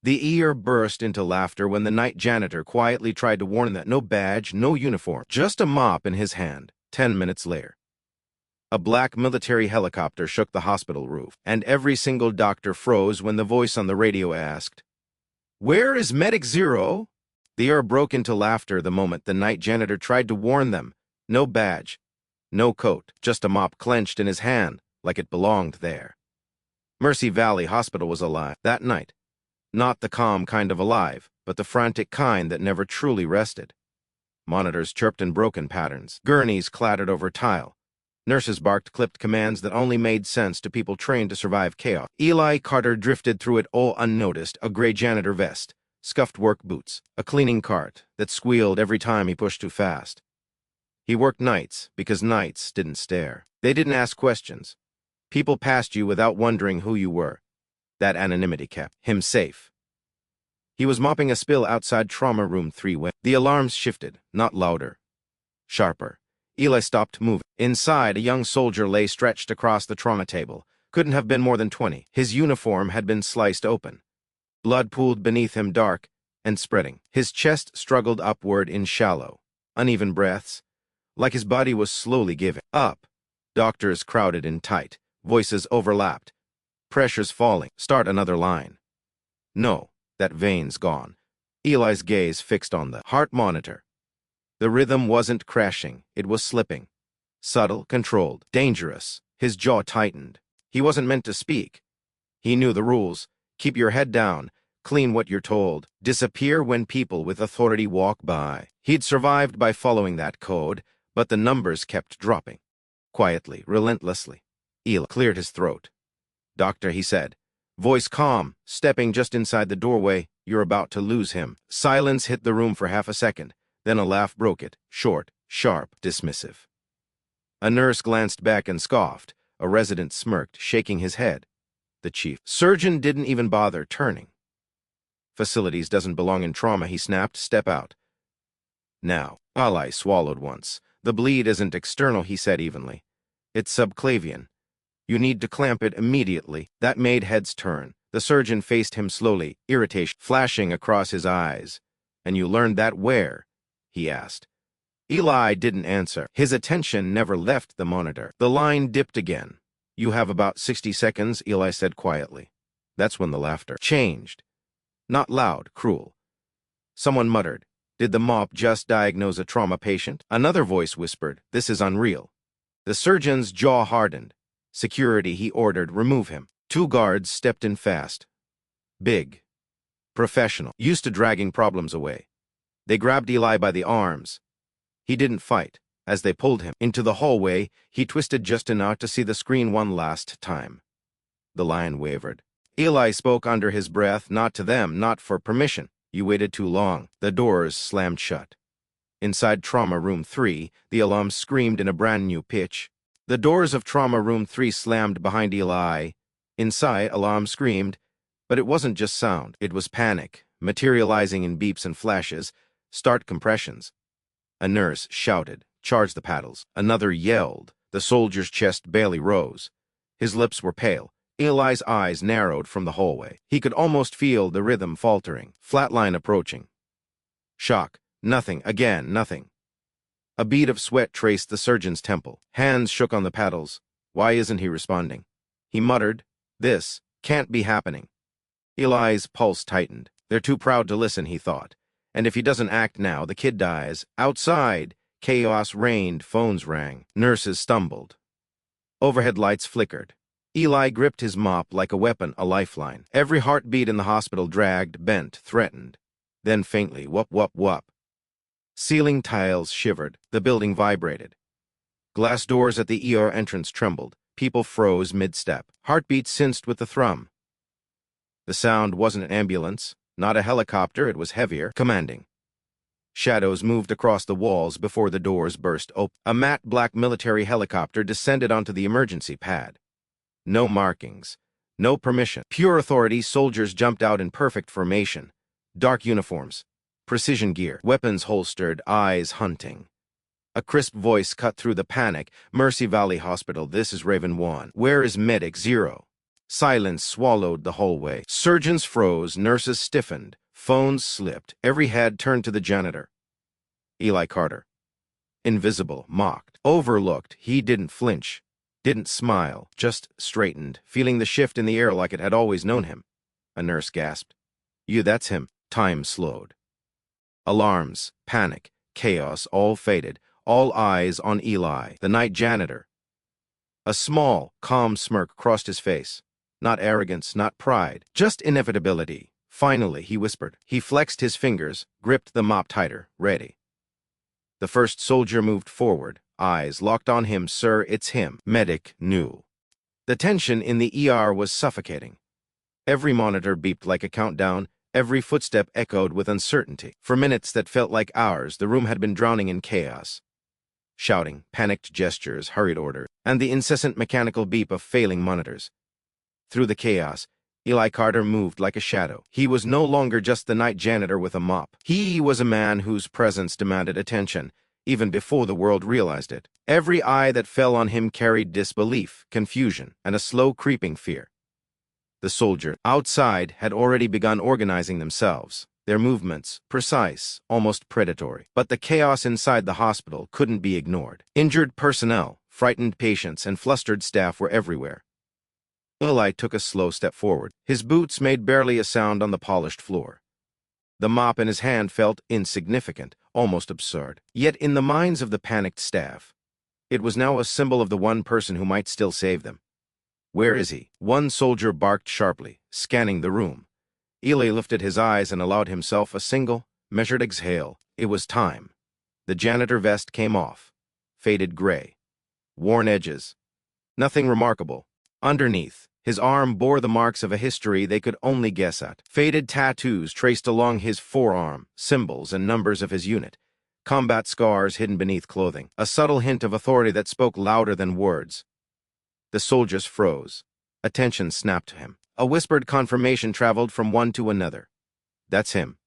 The ear burst into laughter when the night janitor quietly tried to warn that no badge, no uniform, just a mop in his hand. 10 minutes later, a black military helicopter shook the hospital roof, and every single doctor froze when the voice on the radio asked, "Where is Medic Zero?" The air broke into laughter the moment the night janitor tried to warn them. No badge, no coat, just a mop clenched in his hand like it belonged there. Mercy Valley Hospital was alive that night. Not the calm kind of alive, but the frantic kind that never truly rested. Monitors chirped in broken patterns. Gurneys clattered over tile. Nurses barked clipped commands that only made sense to people trained to survive chaos. Eli Carter drifted through it all unnoticed, a gray janitor vest, scuffed work boots, a cleaning cart that squealed every time he pushed too fast. He worked nights because nights didn't stare. They didn't ask questions. People passed you without wondering who you were. That anonymity kept him safe. He was mopping a spill outside Trauma Room 3 when the alarms shifted, not louder, sharper. Eli stopped moving. Inside, a young soldier lay stretched across the trauma table. Couldn't have been more than 20. His uniform had been sliced open. Blood pooled beneath him, dark and spreading. His chest struggled upward in shallow, uneven breaths, like his body was slowly giving up. Doctors crowded in tight. Voices overlapped. Pressure's falling. Start another line. No, that vein's gone. Eli's gaze fixed on the heart monitor. The rhythm wasn't crashing, it was slipping. Subtle, controlled, dangerous. His jaw tightened. He wasn't meant to speak. He knew the rules. Keep your head down. Clean what you're told. Disappear when people with authority walk by. He'd survived by following that code, but the numbers kept dropping. Quietly, relentlessly. Eli cleared his throat. "Doctor," he said, voice calm, stepping just inside the doorway, "you're about to lose him." Silence hit the room for half a second, then a laugh broke it, short, sharp, dismissive. A nurse glanced back and scoffed. A resident smirked, shaking his head. The chief surgeon didn't even bother turning. "Facilities doesn't belong in trauma," he snapped. "Step out." Now, Eli swallowed once. "The bleed isn't external," he said evenly. "It's subclavian. You need to clamp it immediately." That made heads turn. The surgeon faced him slowly, irritation flashing across his eyes. "And you learned that where?" he asked. Eli didn't answer. His attention never left the monitor. The line dipped again. "You have about 60 seconds, Eli said quietly. That's when the laughter changed. Not loud, cruel. Someone muttered, "Did the mop just diagnose a trauma patient?" Another voice whispered, "This is unreal." The surgeon's jaw hardened. "Security," he ordered, "remove him." 2 guards stepped in fast. Big. Professional. Used to dragging problems away. They grabbed Eli by the arms. He didn't fight. As they pulled him into the hallway, he twisted just enough to see the screen one last time. The line wavered. Eli spoke under his breath, not to them, not for permission. "You waited too long." The doors slammed shut. Inside Trauma Room 3, the alarm screamed in a brand new pitch. The doors of Trauma Room 3 slammed behind Eli. Inside, alarm screamed, but it wasn't just sound. It was panic, materializing in beeps and flashes. "Start compressions." A nurse shouted, "Charge the paddles." Another yelled. The soldier's chest barely rose. His lips were pale. Eli's eyes narrowed from the hallway. He could almost feel the rhythm faltering, flatline approaching. Shock. Nothing. Again, nothing. A bead of sweat traced the surgeon's temple. Hands shook on the paddles. Why isn't he responding? He muttered, "This can't be happening." Eli's pulse tightened. They're too proud to listen, he thought. And if he doesn't act now, the kid dies. Outside, chaos reigned, phones rang. Nurses stumbled. Overhead lights flickered. Eli gripped his mop like a weapon, a lifeline. Every heartbeat in the hospital dragged, bent, threatened. Then faintly, whoop, whoop, whoop. Ceiling tiles shivered. The building vibrated. Glass doors at the ER entrance trembled. People froze mid-step. Heartbeats sensed with the thrum. The sound wasn't an ambulance, not a helicopter. It was heavier, commanding. Shadows moved across the walls before the doors burst open. A matte black military helicopter descended onto the emergency pad. No markings, no permission. Pure authority. Soldiers jumped out in perfect formation. Dark uniforms, precision gear, weapons holstered, eyes hunting. A crisp voice cut through the panic. "Mercy Valley Hospital, this is Raven 1. Where is Medic Zero?" Silence swallowed the hallway. Surgeons froze, nurses stiffened, phones slipped. Every head turned to the janitor. Eli Carter. Invisible, mocked, overlooked. He didn't flinch, didn't smile, just straightened, feeling the shift in the air like it had always known him. A nurse gasped. "You, that's him." Time slowed. Alarms, panic, chaos, all faded, all eyes on Eli, the night janitor. A small, calm smirk crossed his face. Not arrogance, not pride, just inevitability. Finally, he whispered. He flexed his fingers, gripped the mop tighter, ready. The first soldier moved forward, eyes locked on him. "Sir, it's him." Medic knew. The tension in the ER was suffocating. Every monitor beeped like a countdown, every footstep echoed with uncertainty. For minutes that felt like hours, the room had been drowning in chaos. Shouting, panicked gestures, hurried orders, and the incessant mechanical beep of failing monitors. Through the chaos, Eli Carter moved like a shadow. He was no longer just the night janitor with a mop. He was a man whose presence demanded attention, even before the world realized it. Every eye that fell on him carried disbelief, confusion, and a slow creeping fear. The soldiers outside had already begun organizing themselves, their movements precise, almost predatory. But the chaos inside the hospital couldn't be ignored. Injured personnel, frightened patients, and flustered staff were everywhere. Eli took a slow step forward. His boots made barely a sound on the polished floor. The mop in his hand felt insignificant, almost absurd. Yet in the minds of the panicked staff, it was now a symbol of the one person who might still save them. "Where is he?" One soldier barked sharply, scanning the room. Eli lifted his eyes and allowed himself a single, measured exhale. It was time. The janitor vest came off. Faded gray. Worn edges. Nothing remarkable. Underneath, his arm bore the marks of a history they could only guess at. Faded tattoos traced along his forearm, symbols and numbers of his unit. Combat scars hidden beneath clothing. A subtle hint of authority that spoke louder than words. The soldiers froze. Attention snapped to him. A whispered confirmation traveled from one to another. "That's him."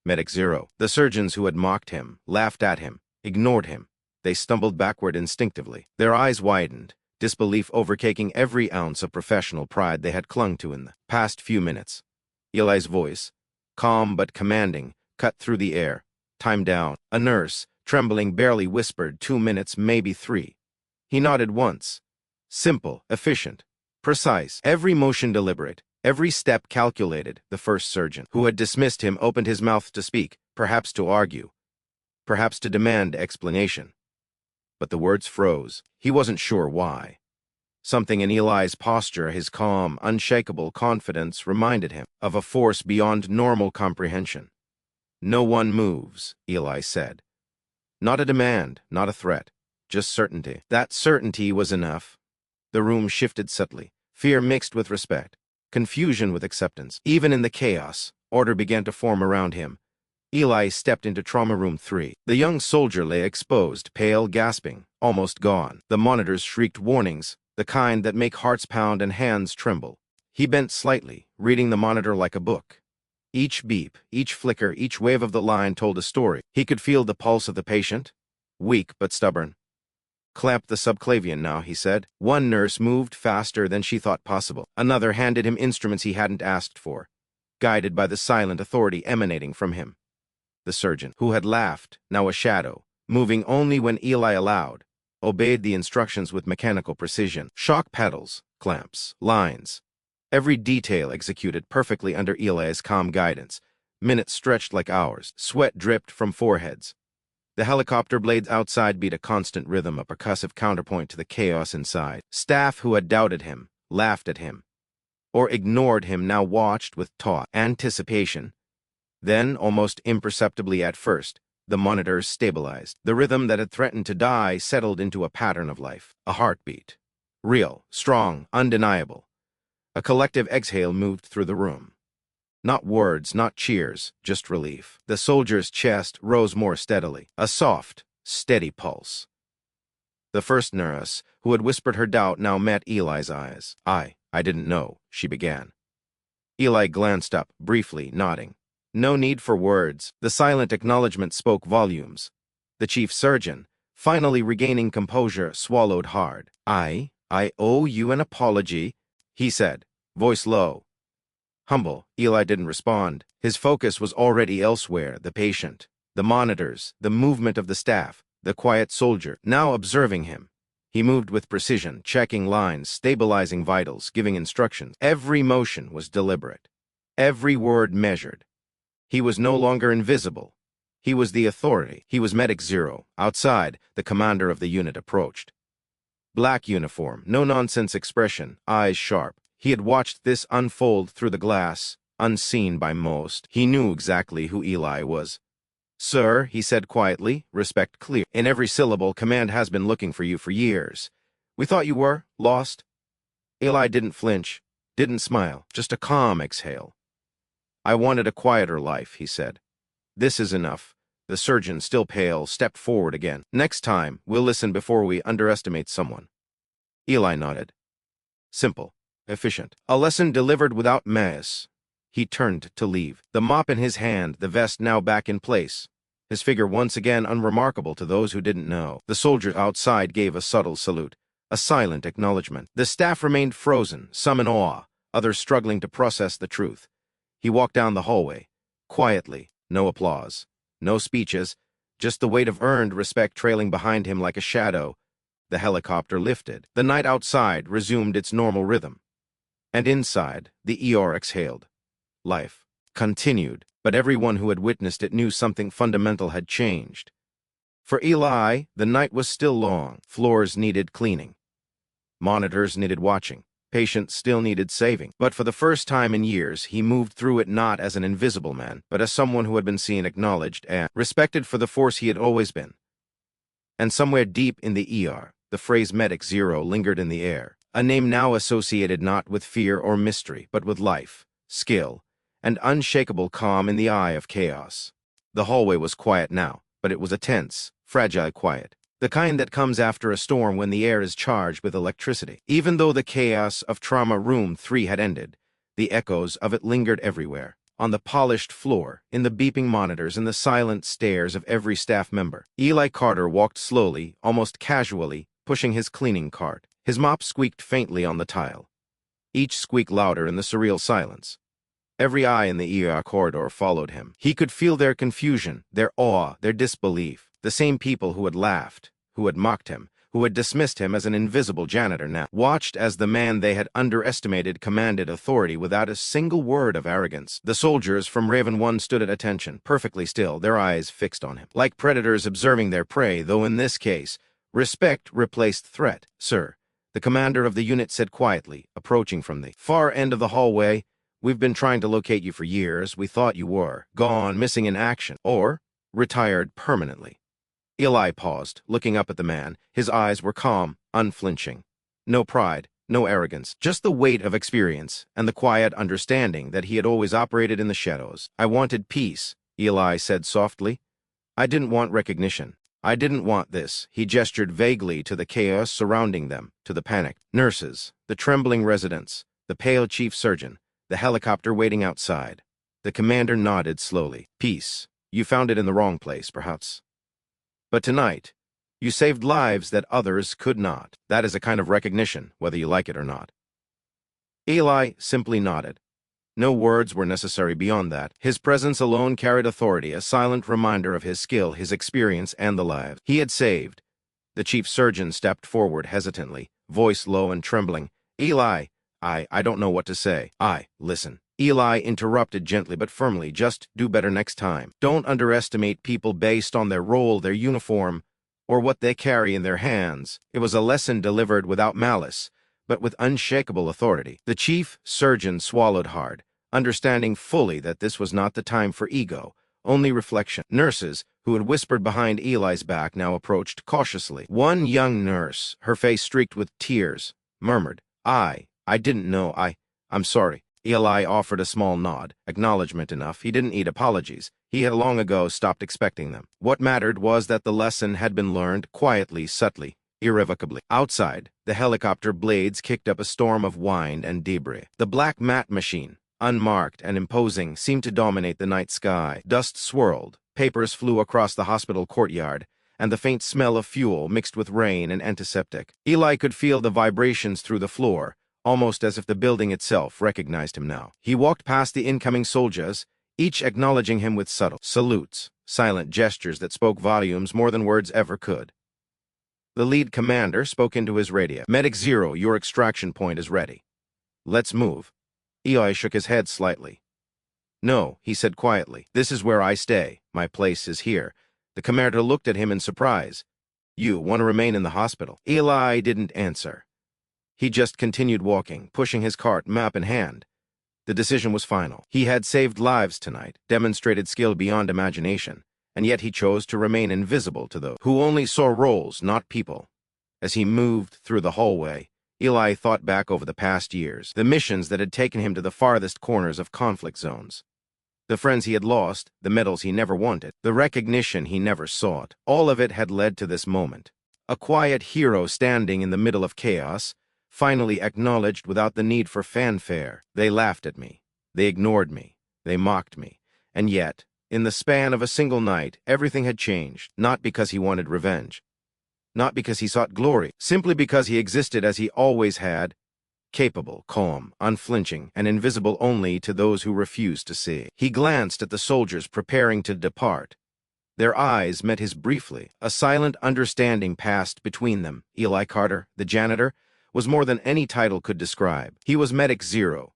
Medic Zero. The surgeons who had mocked him, laughed at him, ignored him. They stumbled backward instinctively. Their eyes widened, disbelief overtaking every ounce of professional pride they had clung to in the past few minutes. Eli's voice, calm but commanding, cut through the air. "Time down." A nurse, trembling, barely whispered, 2 minutes, maybe 3. He nodded once. Simple, efficient, precise, every motion deliberate, every step calculated. The first surgeon, who had dismissed him, opened his mouth to speak, perhaps to argue, perhaps to demand explanation. But the words froze. He wasn't sure why. Something in Eli's posture, his calm, unshakable confidence, reminded him of a force beyond normal comprehension. "No one moves," Eli said. Not a demand, not a threat, just certainty. That certainty was enough. The room shifted subtly, fear mixed with respect, confusion with acceptance. Even in the chaos, order began to form around him. Eli stepped into trauma room 3. The young soldier lay exposed, pale, gasping, almost gone. The monitors shrieked warnings, the kind that make hearts pound and hands tremble. He bent slightly, reading the monitor like a book. Each beep, each flicker, each wave of the line told a story. He could feel the pulse of the patient, weak but stubborn. "Clamp the subclavian now," he said. One nurse moved faster than she thought possible. Another handed him instruments he hadn't asked for, guided by the silent authority emanating from him. The surgeon, who had laughed, now a shadow, moving only when Eli allowed, obeyed the instructions with mechanical precision. Shock pedals, clamps, lines. Every detail executed perfectly under Eli's calm guidance. Minutes stretched like hours. Sweat dripped from foreheads. The helicopter blades outside beat a constant rhythm, a percussive counterpoint to the chaos inside. Staff who had doubted him, laughed at him, or ignored him now watched with taut anticipation. Then, almost imperceptibly at first, the monitors stabilized. The rhythm that had threatened to die settled into a pattern of life. A heartbeat. Real, strong, undeniable. A collective exhale moved through the room. Not words, not cheers, just relief. The soldier's chest rose more steadily. A soft, steady pulse. The first nurse, who had whispered her doubt, now met Eli's eyes. I didn't know," she began. Eli glanced up, briefly, nodding. No need for words. The silent acknowledgement spoke volumes. The chief surgeon, finally regaining composure, swallowed hard. I owe you an apology," he said, voice low. Humble, Eli didn't respond. His focus was already elsewhere, the patient, the monitors, the movement of the staff, the quiet soldier, now observing him. He moved with precision, checking lines, stabilizing vitals, giving instructions. Every motion was deliberate, every word measured. He was no longer invisible. He was the authority. He was Medic Zero. Outside, the commander of the unit approached. Black uniform, no-nonsense expression, eyes sharp. He had watched this unfold through the glass, unseen by most. He knew exactly who Eli was. "Sir," he said quietly, respect clear. "In every syllable, command has been looking for you for years. We thought you were lost." Eli didn't flinch, didn't smile, just a calm exhale. "I wanted a quieter life," he said. "This is enough." The surgeon, still pale, stepped forward again. "Next time, we'll listen before we underestimate someone." Eli nodded. Simple, efficient. A lesson delivered without mess. He turned to leave, the mop in his hand, the vest now back in place. His figure once again unremarkable to those who didn't know. The soldiers outside gave a subtle salute, a silent acknowledgement. The staff remained frozen, some in awe, others struggling to process the truth. He walked down the hallway, quietly, no applause, no speeches, just the weight of earned respect trailing behind him like a shadow. The helicopter lifted. The night outside resumed its normal rhythm. And inside, the ER exhaled. Life continued, but everyone who had witnessed it knew something fundamental had changed. For Eli, the night was still long. Floors needed cleaning. Monitors needed watching. Patients still needed saving. But for the first time in years, he moved through it not as an invisible man, but as someone who had been seen, acknowledged, and respected for the force he had always been. And somewhere deep in the ER, the phrase Medic Zero lingered in the air, a name now associated not with fear or mystery, but with life, skill, and unshakable calm in the eye of chaos. The hallway was quiet now, but it was a tense, fragile quiet, the kind that comes after a storm when the air is charged with electricity. Even though the chaos of Trauma Room 3 had ended, the echoes of it lingered everywhere, on the polished floor, in the beeping monitors, in the silent stares of every staff member. Eli Carter walked slowly, almost casually, pushing his cleaning cart. His mop squeaked faintly on the tile, each squeak louder in the surreal silence. Every eye in the ER corridor followed him. He could feel their confusion, their awe, their disbelief. The same people who had laughed, who had mocked him, who had dismissed him as an invisible janitor now watched as the man they had underestimated commanded authority without a single word of arrogance. The soldiers from Raven 1 stood at attention, perfectly still, their eyes fixed on him, like predators observing their prey, though in this case, respect replaced threat. "Sir," the commander of the unit said quietly, approaching from the far end of the hallway, "we've been trying to locate you for years. We thought you were gone, missing in action, or retired permanently." Eli paused, looking up at the man. His eyes were calm, unflinching. No pride, no arrogance, just the weight of experience and the quiet understanding that he had always operated in the shadows. "I wanted peace," Eli said softly. "I didn't want recognition. I didn't want this." He gestured vaguely to the chaos surrounding them, to the panicked nurses, the trembling residents, the pale chief surgeon, the helicopter waiting outside. The commander nodded slowly. "Peace. You found it in the wrong place, perhaps. But tonight, you saved lives that others could not. That is a kind of recognition, whether you like it or not." Eli simply nodded. No words were necessary beyond that. His presence alone carried authority, a silent reminder of his skill, his experience, and the lives he had saved. The chief surgeon stepped forward hesitantly, voice low and trembling. "Eli, I don't know what to say." Listen." Eli interrupted gently but firmly. "Just do better next time. Don't underestimate people based on their role, their uniform, or what they carry in their hands." It was a lesson delivered without malice, but with unshakable authority. The chief surgeon swallowed hard, understanding fully that this was not the time for ego, only reflection. Nurses, who had whispered behind Eli's back, now approached cautiously. One young nurse, her face streaked with tears, murmured, I didn't know. I'm sorry." Eli offered a small nod, acknowledgement enough. He didn't need apologies. He had long ago stopped expecting them. What mattered was that the lesson had been learned quietly, subtly, irrevocably. Outside, the helicopter blades kicked up a storm of wind and debris. The black mat machine, unmarked and imposing, seemed to dominate the night sky. Dust swirled, papers flew across the hospital courtyard, and the faint smell of fuel mixed with rain and antiseptic. Eli could feel the vibrations through the floor, almost as if the building itself recognized him now. He walked past the incoming soldiers, each acknowledging him with subtle salutes, silent gestures that spoke volumes more than words ever could. The lead commander spoke into his radio. "Medic Zero, your extraction point is ready. Let's move." Eli shook his head slightly. "No," he said quietly. "This is where I stay. My place is here." The commander looked at him in surprise. "You want to remain in the hospital?" Eli didn't answer. He just continued walking, pushing his cart, map in hand. The decision was final. He had saved lives tonight, demonstrated skill beyond imagination, and yet he chose to remain invisible to those who only saw roles, not people. As he moved through the hallway, Eli thought back over the past years, the missions that had taken him to the farthest corners of conflict zones. The friends he had lost, the medals he never wanted, the recognition he never sought, all of it had led to this moment. A quiet hero standing in the middle of chaos, finally acknowledged without the need for fanfare. They laughed at me. They ignored me. They mocked me. And yet, in the span of a single night, everything had changed, not because he wanted revenge, not because he sought glory, simply because he existed as he always had, capable, calm, unflinching, and invisible only to those who refused to see. He glanced at the soldiers preparing to depart. Their eyes met his briefly. A silent understanding passed between them. Eli Carter, the janitor, was more than any title could describe. He was Medic Zero.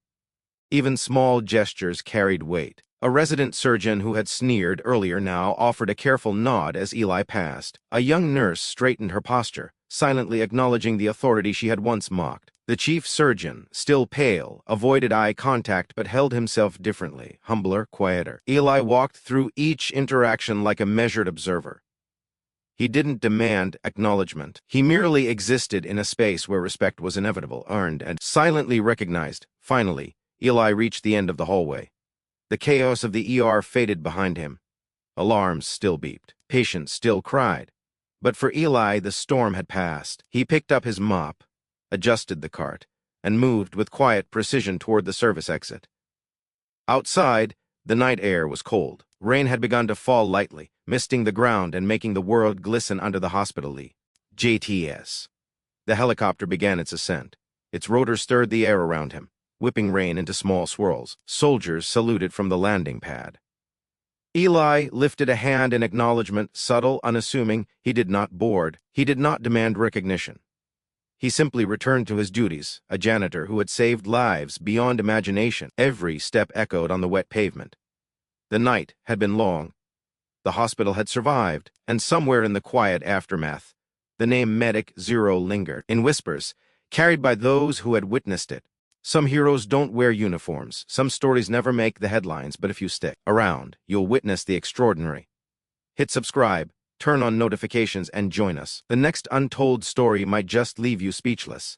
Even small gestures carried weight. A resident surgeon who had sneered earlier now offered a careful nod as Eli passed. A young nurse straightened her posture, silently acknowledging the authority she had once mocked. The chief surgeon, still pale, avoided eye contact but held himself differently, humbler, quieter. Eli walked through each interaction like a measured observer. He didn't demand acknowledgement. He merely existed in a space where respect was inevitable, earned, and silently recognized. Finally, Eli reached the end of the hallway. The chaos of the ER faded behind him. Alarms still beeped. Patients still cried. But for Eli, the storm had passed. He picked up his mop, adjusted the cart, and moved with quiet precision toward the service exit. Outside, the night air was cold. Rain had begun to fall lightly, misting the ground and making the world glisten under the hospital lee. JTS. The helicopter began its ascent. Its rotor stirred the air around him, whipping rain into small swirls. Soldiers saluted from the landing pad. Eli lifted a hand in acknowledgement, subtle, unassuming. He did not board. He did not demand recognition. He simply returned to his duties, a janitor who had saved lives beyond imagination. Every step echoed on the wet pavement. The night had been long. The hospital had survived, and somewhere in the quiet aftermath, the name Medic Zero lingered, in whispers, carried by those who had witnessed it. Some heroes don't wear uniforms. Some stories never make the headlines, but if you stick around, you'll witness the extraordinary. Hit subscribe, turn on notifications, and join us. The next untold story might just leave you speechless.